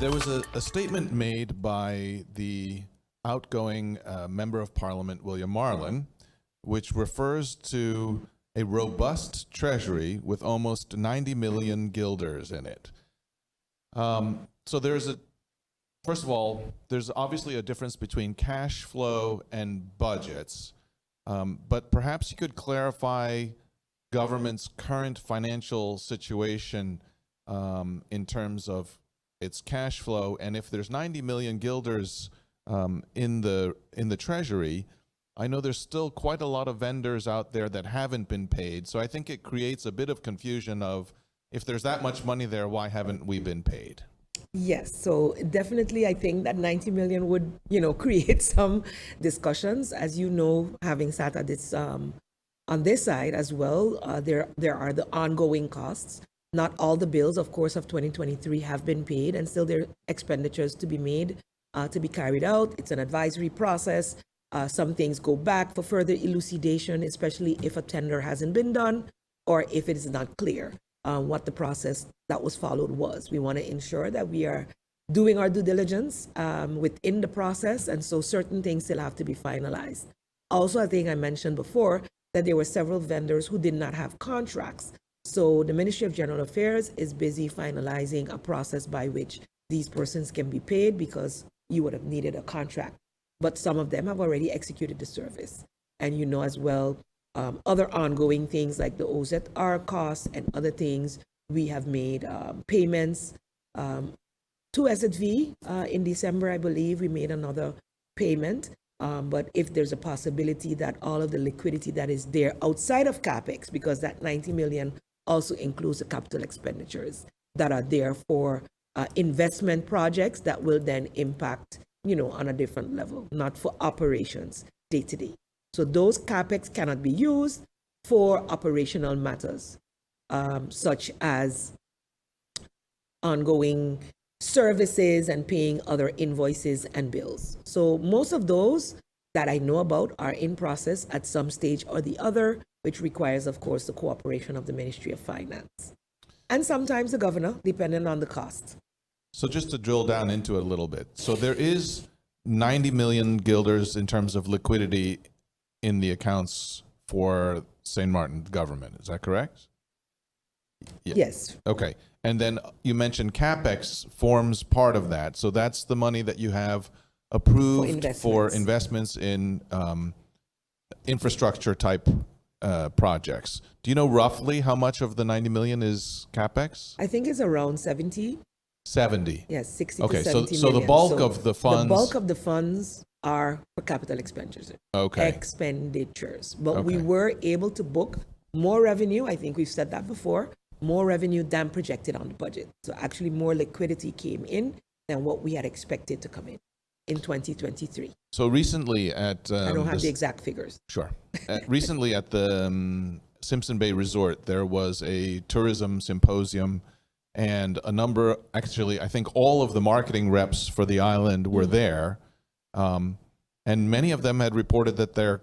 There was a statement made by the outgoing Member of Parliament, William Marlin, which refers to a robust treasury with almost 90 million guilders in it. So first of all, there's obviously a difference between cash flow and budgets, but perhaps you could clarify government's current financial situation in terms of its cash flow, and if there's 90 million guilders in the treasury, I know there's still quite a lot of vendors out there that haven't been paid. So I think it creates a bit of confusion of, if there's that much money there, why haven't we been paid? Yes, so definitely I think that 90 million would, create some discussions. As you know, having sat at this on this side as well, there are the ongoing costs. Not all the bills, of course, of 2023 have been paid, and still there are expenditures to be made, to be carried out. It's an advisory process. Some things go back for further elucidation, especially if a tender hasn't been done or if it is not clear what the process that was followed was. We want to ensure that we are doing our due diligence within the process, and so certain things still have to be finalized. Also, I think I mentioned before that there were several vendors who did not have contracts. So the Ministry of General Affairs is busy finalizing a process by which these persons can be paid, because you would have needed a contract. But some of them have already executed the service. And you know as well, other ongoing things like the OZR costs and other things, we have made payments to SZV in December, I believe. We made another payment. But if there's a possibility that all of the liquidity that is there outside of CapEx, because that 90 million also includes the capital expenditures that are there for investment projects that will then impact, on a different level, not for operations day to day. So those CapEx cannot be used for operational matters, such as ongoing services and paying other invoices and bills. So most of those that I know about are in process at some stage or the other, which requires, of course, the cooperation of the Ministry of Finance and sometimes the governor, depending on the cost. So just to drill down into it a little bit. So there is 90 million guilders in terms of liquidity in the accounts for St. Martin government. Is that correct? Yeah. Yes. Okay. And then you mentioned CapEx forms part of that. So that's the money that you have approved for investments in infrastructure type projects. Do you know roughly how much of the 90 million is CapEx? I think it's around 70. 70. Yes, 60 okay, to 70 so million. The bulk of the funds. The bulk of the funds are for capital expenditures. Okay. Expenditures. But we were able to book more revenue. I think we've said that before. More revenue than projected on the budget. So actually more liquidity came in than what we had expected to come in 2023. So recently at... I don't have the exact figures. Sure. Recently at the Simpson Bay Resort, there was a tourism symposium, and a number, actually, I think all of the marketing reps for the island were there. And many of them had reported that they're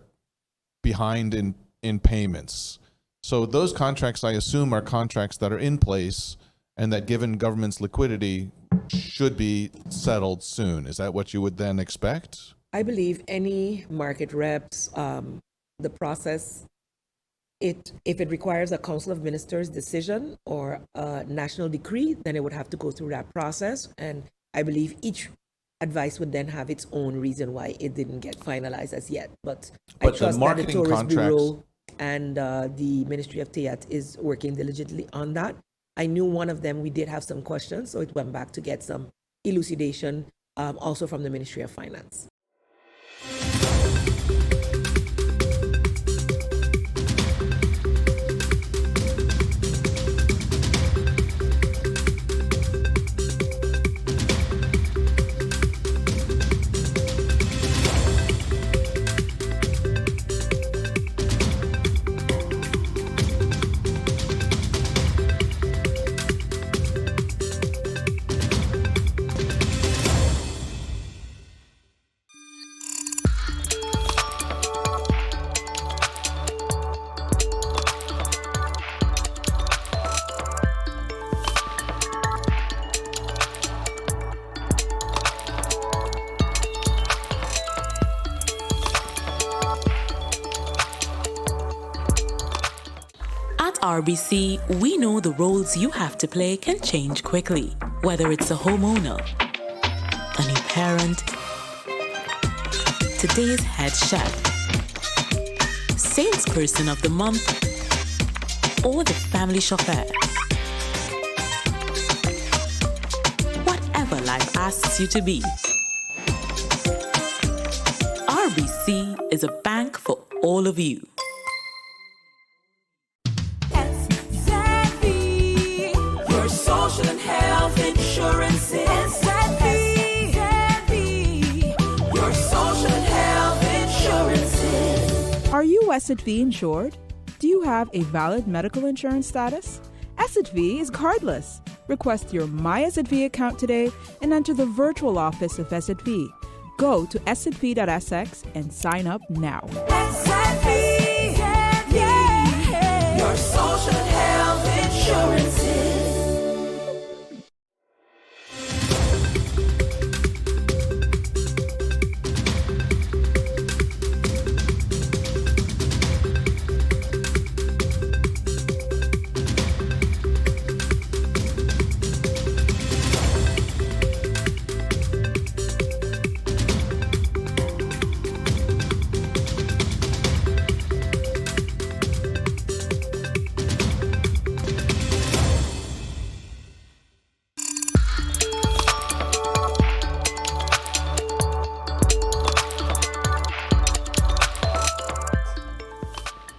behind in payments. So those contracts, I assume, are contracts that are in place and that, given government's liquidity, should be settled soon. Is that what you would then expect? I believe any market reps, the process, if it requires a Council of Ministers decision or a national decree, then it would have to go through that process. And I believe each advice would then have its own reason why it didn't get finalized as yet. But I trust that the Tourist Bureau and the Ministry of Théâtre is working diligently on that. I knew one of them, we did have some questions, so it went back to get some elucidation also from the Ministry of Finance. RBC, we know the roles you have to play can change quickly. Whether it's a homeowner, a new parent, today's head chef, salesperson of the month, or the family chauffeur. Whatever life asks you to be, RBC is a bank for all of you. Your social and health insurance is your social and health insurance. Are you SXM insured? Do you have a valid medical insurance status? SXM is cardless. Request your My SXM account today and enter the virtual office of SXM. Go to sxv.sx and sign up now. Your social and health insurance is.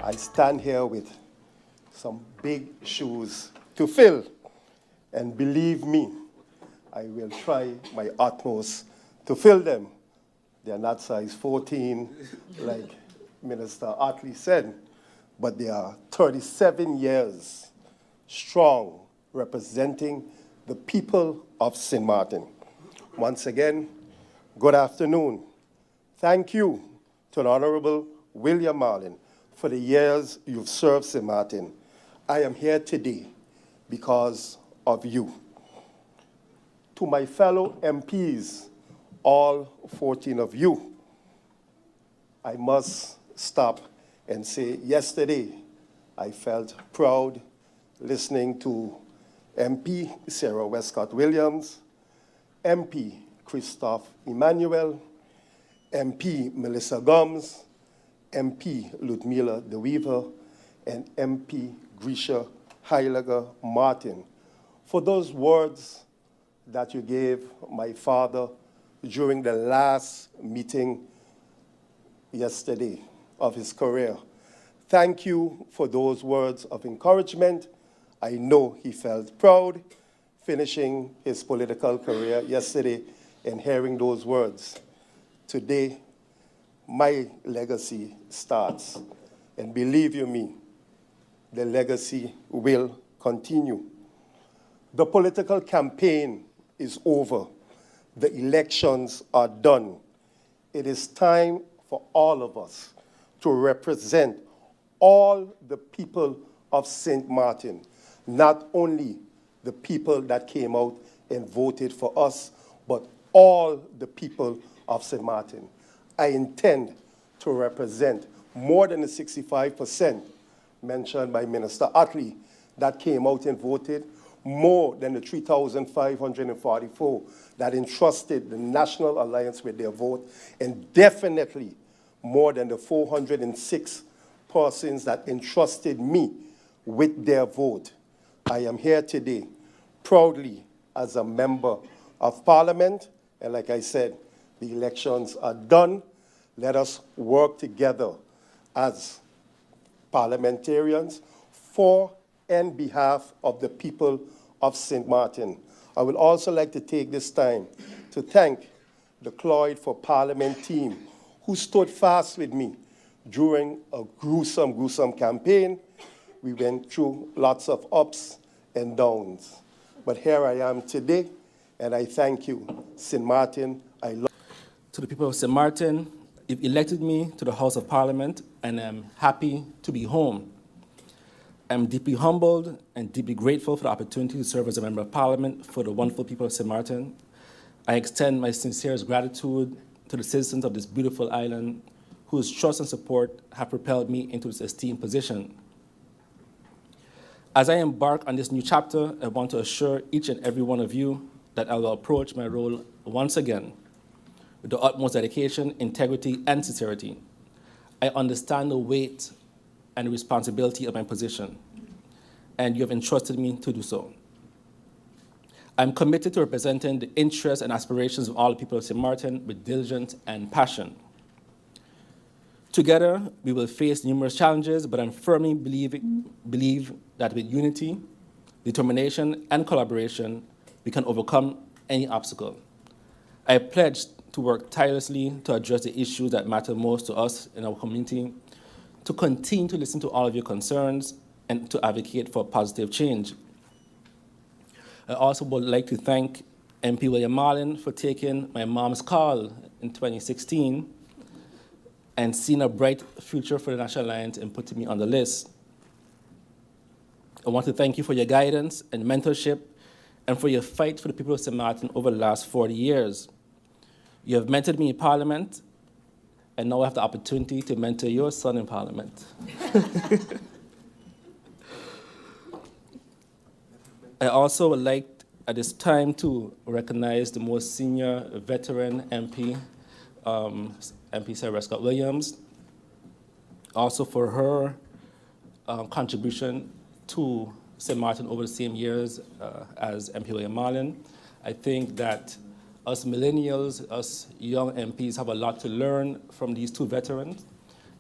I stand here with some big shoes to fill, and believe me, I will try my utmost to fill them. They're not size 14, like Minister Otley said, but they are 37 years strong, representing the people of St. Martin. Once again, good afternoon. Thank you to the Honorable William Marlin for the years you've served St. Martin. I am here today because of you. To my fellow MPs, all 14 of you, I must stop and say yesterday I felt proud listening to MP Sarah Westcott Williams, MP Christophe Emmanuel, MP Melissa Gomes, MP Ludmila De Weaver, and MP Grisha Heiliger Martin for those words that you gave my father during the last meeting yesterday of his career. Thank you for those words of encouragement. I know he felt proud finishing his political career yesterday and hearing those words. Today, my legacy starts. And believe you me, the legacy will continue. The political campaign is over. The elections are done. It is time for all of us to represent all the people of St. Martin, not only the people that came out and voted for us, but all the people of St. Martin. I intend to represent more than the 65% mentioned by Minister Otley that came out and voted, more than the 3,544 that entrusted the National Alliance with their vote, and definitely more than the 406 persons that entrusted me with their vote. I am here today proudly as a member of Parliament, and like I said, the elections are done. Let us work together as parliamentarians for and behalf of the people of St. Martin. I would also like to take this time to thank the Cloyd for Parliament team who stood fast with me during a gruesome campaign. We went through lots of ups and downs. But here I am today, and I thank you, St. Martin. I love. To the people of St. Martin, you've elected me to the House of Parliament, and I'm happy to be home. I'm deeply humbled and deeply grateful for the opportunity to serve as a member of Parliament for the wonderful people of St. Martin. I extend my sincerest gratitude to the citizens of this beautiful island whose trust and support have propelled me into this esteemed position. As I embark on this new chapter, I want to assure each and every one of you that I will approach my role once again with the utmost dedication, integrity, and sincerity. I understand the weight and the responsibility of my position, and you have entrusted me to do so. I'm committed to representing the interests and aspirations of all the people of St. Martin with diligence and passion. Together, we will face numerous challenges, but I firmly believe that with unity, determination, and collaboration, we can overcome any obstacle. I pledge to work tirelessly to address the issues that matter most to us in our community, to continue to listen to all of your concerns, and to advocate for positive change. I also would like to thank MP William Marlin for taking my mom's call in 2016 and seeing a bright future for the National Alliance and putting me on the list. I want to thank you for your guidance and mentorship and for your fight for the people of St. Martin over the last 40 years. You have mentored me in Parliament, and now I have the opportunity to mentor your son in Parliament. I also would like at this time to recognize the most senior veteran MP, MP Sarah Scott Williams, also for her contribution to St. Martin over the same years as MP William Marlin. I think that us millennials, us young MPs have a lot to learn from these two veterans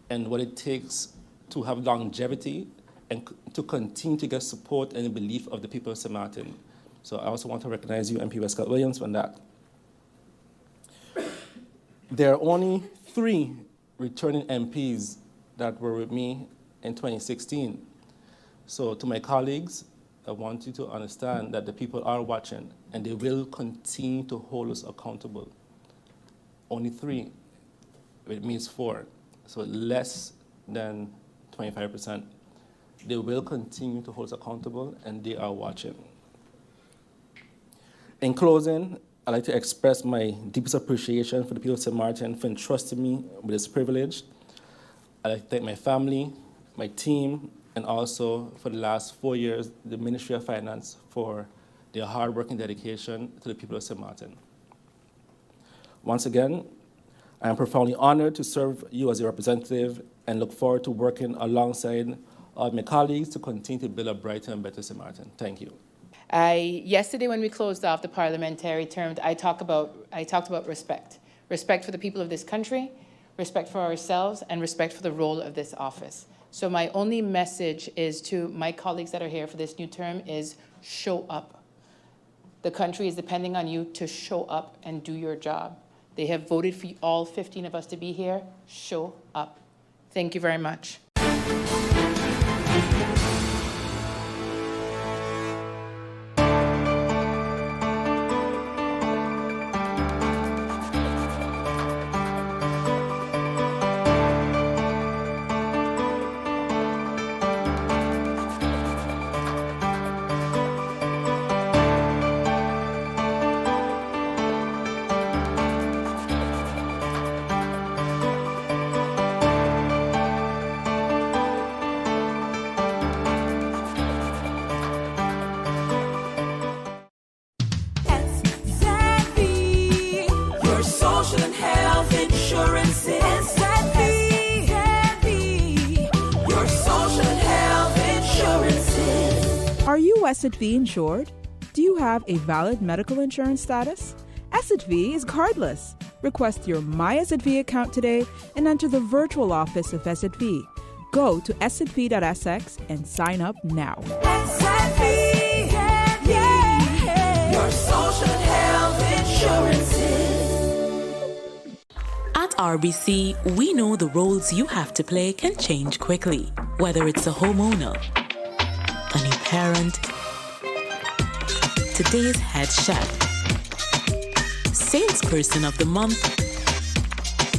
and what it takes to have longevity and to continue to get support and the belief of the people of St. Martin. So I also want to recognize you, MP Scott Williams, for that. There are only 3 returning MPs that were with me in 2016. So to my colleagues, I want you to understand that the people are watching and they will continue to hold us accountable. Only 3, it means 4, so less than 25%. They will continue to hold us accountable and they are watching. In closing, I'd like to express my deepest appreciation for the people of St. Martin for entrusting me with this privilege. I'd like to thank my family, my team, and also for the last 4 years, the Ministry of Finance for their hard work and dedication to the people of St. Martin. Once again, I am profoundly honored to serve you as a representative and look forward to working alongside all my colleagues to continue to build a brighter and better St. Martin. Thank you. Yesterday when we closed off the parliamentary term, I talked about respect. Respect for the people of this country, respect for ourselves, and respect for the role of this office. So my only message is to my colleagues that are here for this new term is show up. The country is depending on you to show up and do your job. They have voted for all 15 of us to be here. Show up. Thank you very much. Social and health insurance is SXM. Your social and health insurance. Are you SXV insured? Do you have a valid medical insurance status? SXV is cardless. Request your My SXV account today and enter the virtual office of SXV. Go to sxv.sx and sign up now. SXV, yeah. Your social and health insurance. At RBC, we know the roles you have to play can change quickly. Whether it's a homeowner, a new parent, today's head chef, salesperson of the month,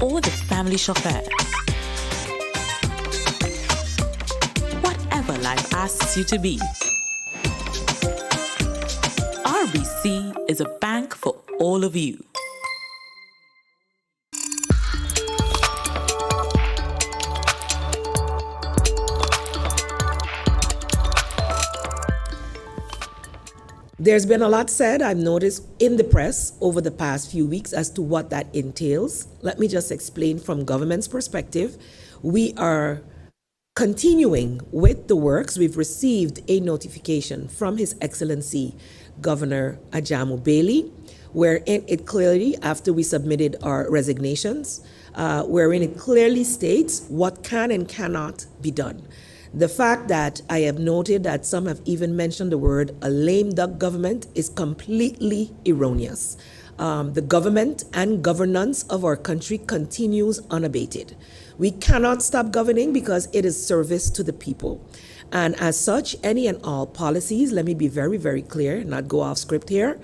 or the family chauffeur. Whatever life asks you to be, RBC is a bank for all of you. There's been a lot said, I've noticed, in the press over the past few weeks as to what that entails. Let me just explain from government's perspective. We are continuing with the works. We've received a notification from His Excellency Governor Ajamu Bailey, wherein it clearly, after we submitted our resignations, wherein it clearly states what can and cannot be done. The fact that I have noted that some have even mentioned the word a lame duck government is completely erroneous. The government and governance of our country continues unabated. We cannot stop governing because it is service to the people. And as such, any and all policies, let me be very, very clear, not go off script here.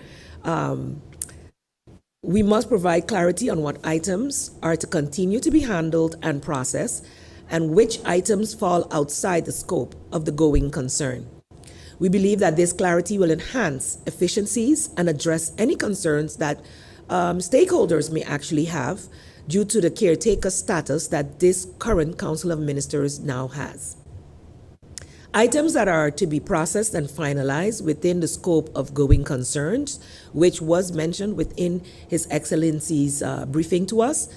We must provide clarity on what items are to continue to be handled and processed, and which items fall outside the scope of the going concern. We believe that this clarity will enhance efficiencies and address any concerns that stakeholders may actually have due to the caretaker status that this current Council of Ministers now has. Items that are to be processed and finalized within the scope of going concerns, which was mentioned within His Excellency's briefing to us,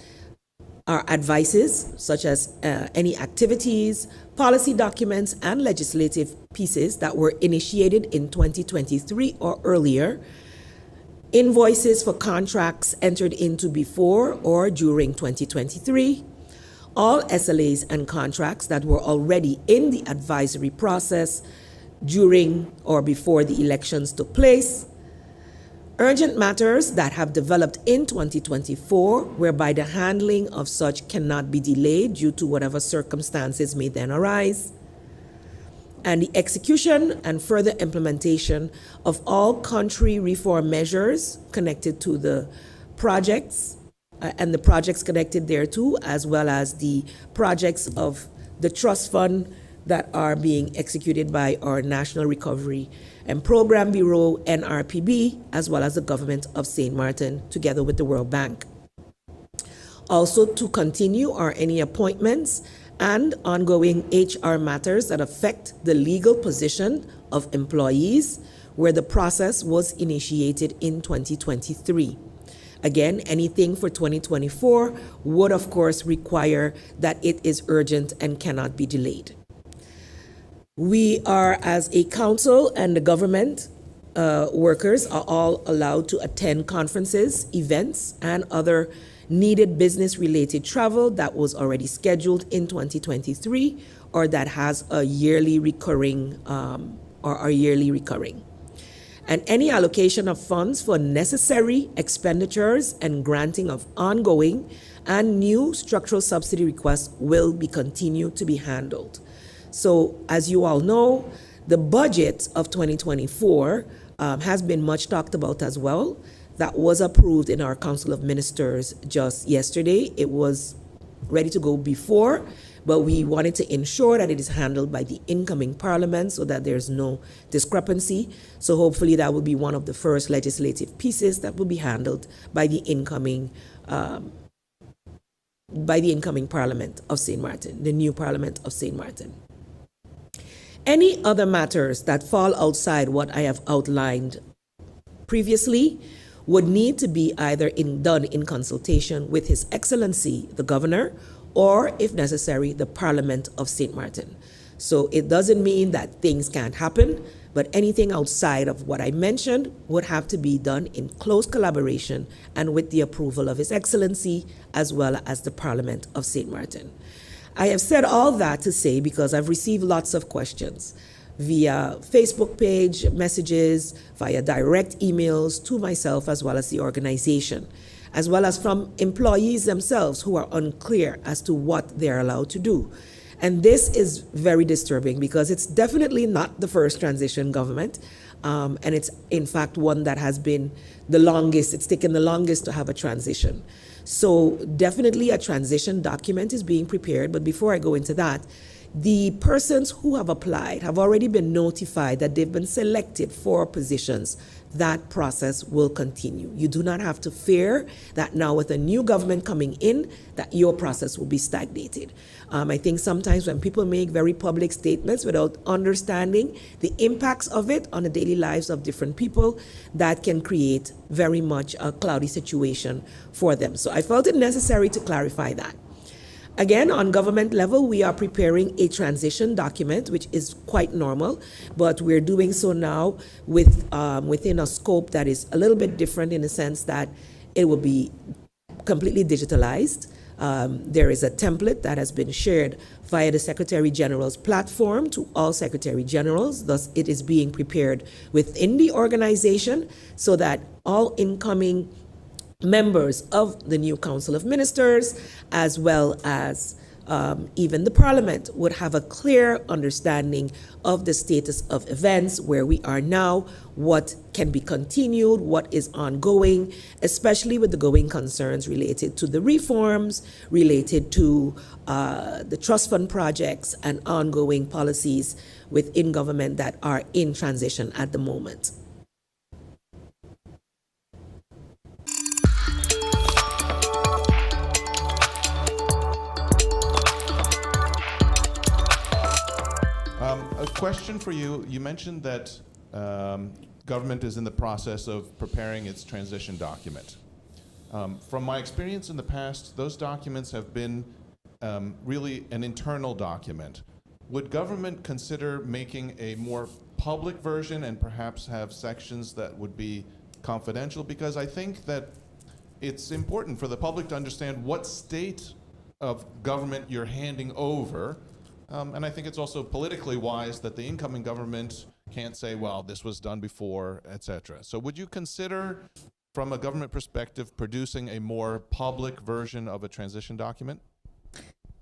are advices such as any activities, policy documents, and legislative pieces that were initiated in 2023 or earlier, invoices for contracts entered into before or during 2023, all SLAs and contracts that were already in the advisory process during or before the elections took place, urgent matters that have developed in 2024, whereby the handling of such cannot be delayed due to whatever circumstances may then arise, and the execution and further implementation of all country reform measures connected to the projects and the projects connected thereto, as well as the projects of the trust fund that are being executed by our National Recovery and Program Bureau, NRPB, as well as the government of St. Martin, together with the World Bank. Also, to continue are any appointments and ongoing HR matters that affect the legal position of employees, where the process was initiated in 2023. Again, anything for 2024 would, of course, require that it is urgent and cannot be delayed. We are, as a council and the government workers, are all allowed to attend conferences, events, and other needed business-related travel that was already scheduled in 2023 or that has a yearly recurring And any allocation of funds for necessary expenditures and granting of ongoing and new structural subsidy requests will be continued to be handled. So, as you all know, the budget of 2024 has been much talked about as well. That was approved in our Council of Ministers just yesterday. It was ready to go before, but we wanted to ensure that it is handled by the incoming Parliament so that there's no discrepancy. So hopefully that will be one of the first legislative pieces that will be handled by the incoming Parliament of St. Martin, the new Parliament of St. Martin. Any other matters that fall outside what I have outlined previously would need to be either done in consultation with His Excellency, the Governor, or, if necessary, the Parliament of St. Martin. So it doesn't mean that things can't happen, but anything outside of what I mentioned would have to be done in close collaboration and with the approval of His Excellency, as well as the Parliament of St. Martin. I have said all that to say because I've received lots of questions via Facebook page, messages, via direct emails to myself as well as the organization, as well as from employees themselves who are unclear as to what they're allowed to do. And this is very disturbing because it's definitely not the first transition government. And it's in fact one that has been the longest, it's taken the longest to have a transition. So definitely a transition document is being prepared. But before I go into that, The persons who have applied have already been notified that they've been selected for positions. That process will continue. You do not have to fear that now with a new government coming in, that your process will be stagnated. I think sometimes when people make very public statements without understanding the impacts of it on the daily lives of different people, that can create very much a cloudy situation for them. So I felt it necessary to clarify that. Again, on government level, we are preparing a transition document, which is quite normal, but we're doing so now with within a scope that is a little bit different in the sense that it will be completely digitalized. There is a template that has been shared via the Secretary General's platform to all Secretary Generals. Thus, it is being prepared within the organization so that all incoming members of the new Council of Ministers, as well as even the Parliament, would have a clear understanding of the status of events, where we are now, what can be continued, what is ongoing, especially with the going concerns related to the reforms, related to the trust fund projects and ongoing policies within government that are in transition at the moment. A question for you. You mentioned that government is in the process of preparing its transition document. From my experience in the past, those documents have been really an internal document. Would government consider making a more public version and perhaps have sections that would be confidential? Because I think that it's important for the public to understand what state of government you're handing over. And I think it's also politically wise that the incoming government can't say, well, this was done before, et cetera. So would you consider, from a government perspective, producing a more public version of a transition document?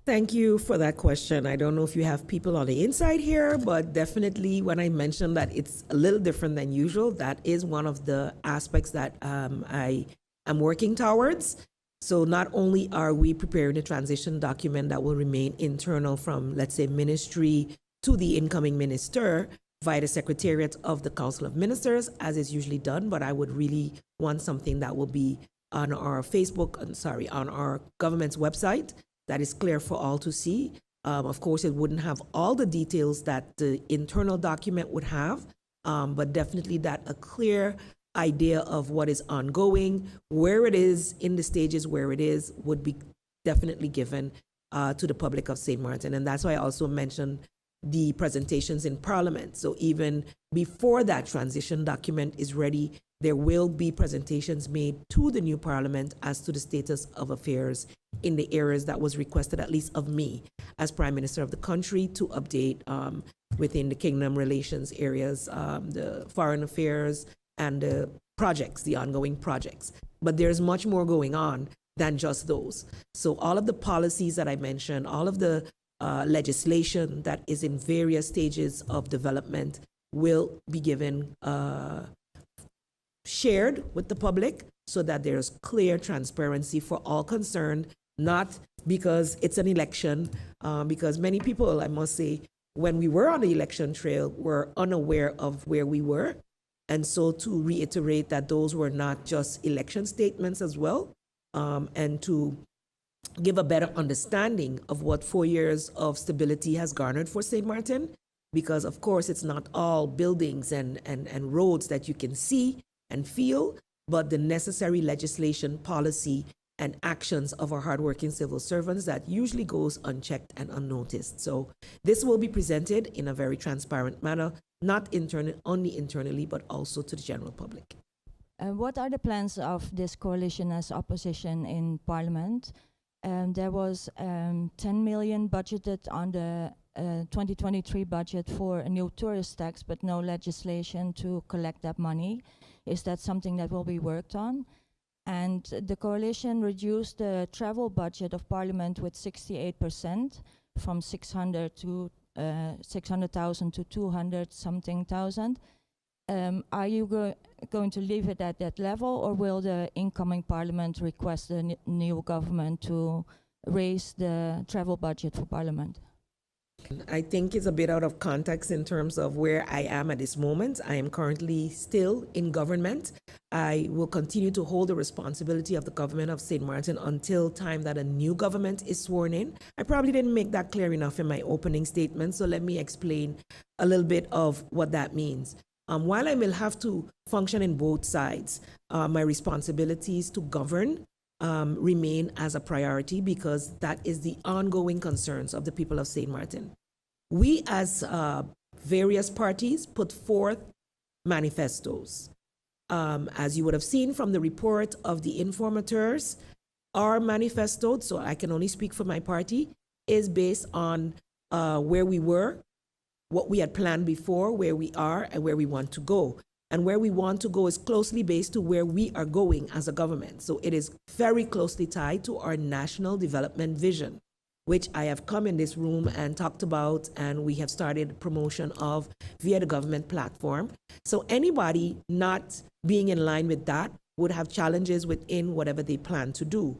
Thank you for that question. I don't know if you have people on the inside here, but definitely when I mentioned that it's a little different than usual, that is one of the aspects that I am working towards. So not only are we preparing a transition document that will remain internal from, let's say, ministry to the incoming minister via the Secretariat of the Council of Ministers, as is usually done, but I would really want something that will be on our on our government's website that is clear for all to see. Of course, it wouldn't have all the details that the internal document would have, but definitely that a clear idea of what is ongoing, where it is in the stages where it is, would be definitely given to the public of St. Martin. And that's why I also mentioned the presentations in Parliament. So even before that transition document is ready, there will be presentations made to the new Parliament as to the status of affairs in the areas that was requested, at least of me as Prime Minister of the country, to update within the Kingdom relations areas, the foreign affairs, and the projects, the ongoing projects. But there's much more going on than just those. So all of the policies that I mentioned, all of the legislation that is in various stages of development will be given, shared with the public so that there's clear transparency for all concerned, not because it's an election, because many people, I must say, when we were on the election trail, were unaware of where we were. And so to reiterate that those were not just election statements as well, and to give a better understanding of what 4 years of stability has garnered for St. Martin, because of course it's not all buildings and roads that you can see and feel, but the necessary legislation, policy, and actions of our hardworking civil servants that usually goes unchecked and unnoticed. So this will be presented in a very transparent manner, not only internally, but also to the general public. What are the plans of this coalition as opposition in Parliament? There was 10 million budgeted on the 2023 budget for a new tourist tax, but no legislation to collect that money. Is that something that will be worked on? And the coalition reduced the travel budget of Parliament with 68%, from 600,000 to 200-something thousand. Are you going to leave it at that level, or will the incoming Parliament request the new government to raise the travel budget for Parliament? I think it's a bit out of context in terms of where I am at this moment. I am currently still in government. I will continue to hold the responsibility of the government of St. Martin until time that a new government is sworn in. I probably didn't make that clear enough in my opening statement, so let me explain a little bit of what that means. While I will have to function in both sides, my responsibilities to govern remain as a priority because that is the ongoing concerns of the people of St. Martin. We as various parties put forth manifestos. As you would have seen from the report of the informators, our manifesto, so I can only speak for my party, is based on where we were, what we had planned before, where we are, and where we want to go. And where we want to go is closely based to where we are going as a government. So it is very closely tied to our national development vision, which I have come in this room and talked about, and we have started promotion of via the government platform. So anybody not being in line with that would have challenges within whatever they plan to do.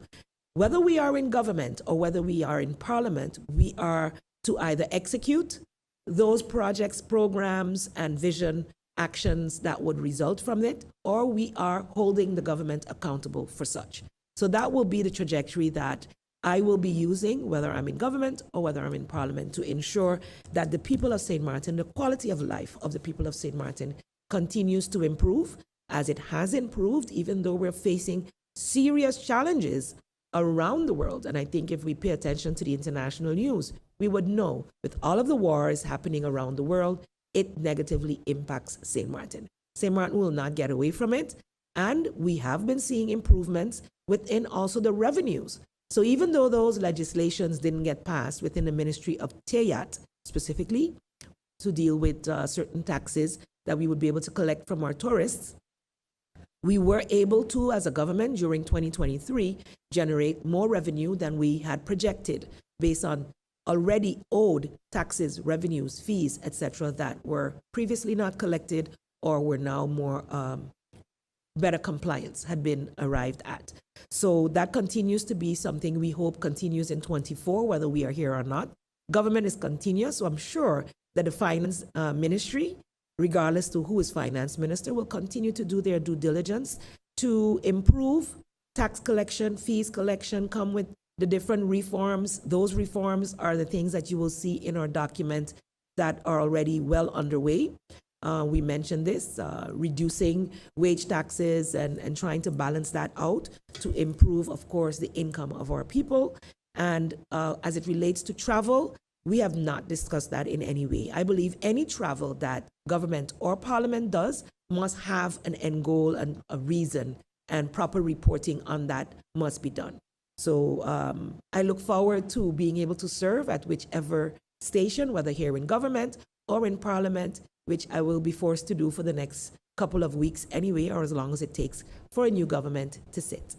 Whether we are in government or whether we are in parliament, we are to either execute those projects, programs, and vision actions that would result from it, or we are holding the government accountable for such. So that will be the trajectory that I will be using, whether I'm in government or whether I'm in parliament, to ensure that the people of St. Martin, the quality of life of the people of St. Martin continues to improve, as it has improved, even though we're facing serious challenges around the world. And I think if we pay attention to the international news, we would know with all of the wars happening around the world, it negatively impacts St. Martin. St. Martin will not get away from it. And we have been seeing improvements within also the revenues. So even though those legislations didn't get passed within the Ministry of Teyat specifically to deal with certain taxes that we would be able to collect from our tourists, we were able to, as a government during 2023, generate more revenue than we had projected based on already owed taxes, revenues, fees, etc., that were previously not collected or were now more better compliance had been arrived at. So that continues to be something we hope continues in 24, whether we are here or not. Government is continuous, so I'm sure that the finance ministry, regardless to who is finance minister, will continue to do their due diligence to improve tax collection, fees collection, come with the different reforms. Those reforms are the things that you will see in our document that are already well underway. We mentioned this, reducing wage taxes and trying to balance that out to improve, of course, the income of our people. And as it relates to travel, we have not discussed that in any way. I believe any travel that government or parliament does must have an end goal and a reason, and proper reporting on that must be done. So I look forward to being able to serve at whichever station, whether here in government or in parliament, which I will be forced to do for the next couple of weeks anyway, or as long as it takes for a new government to sit.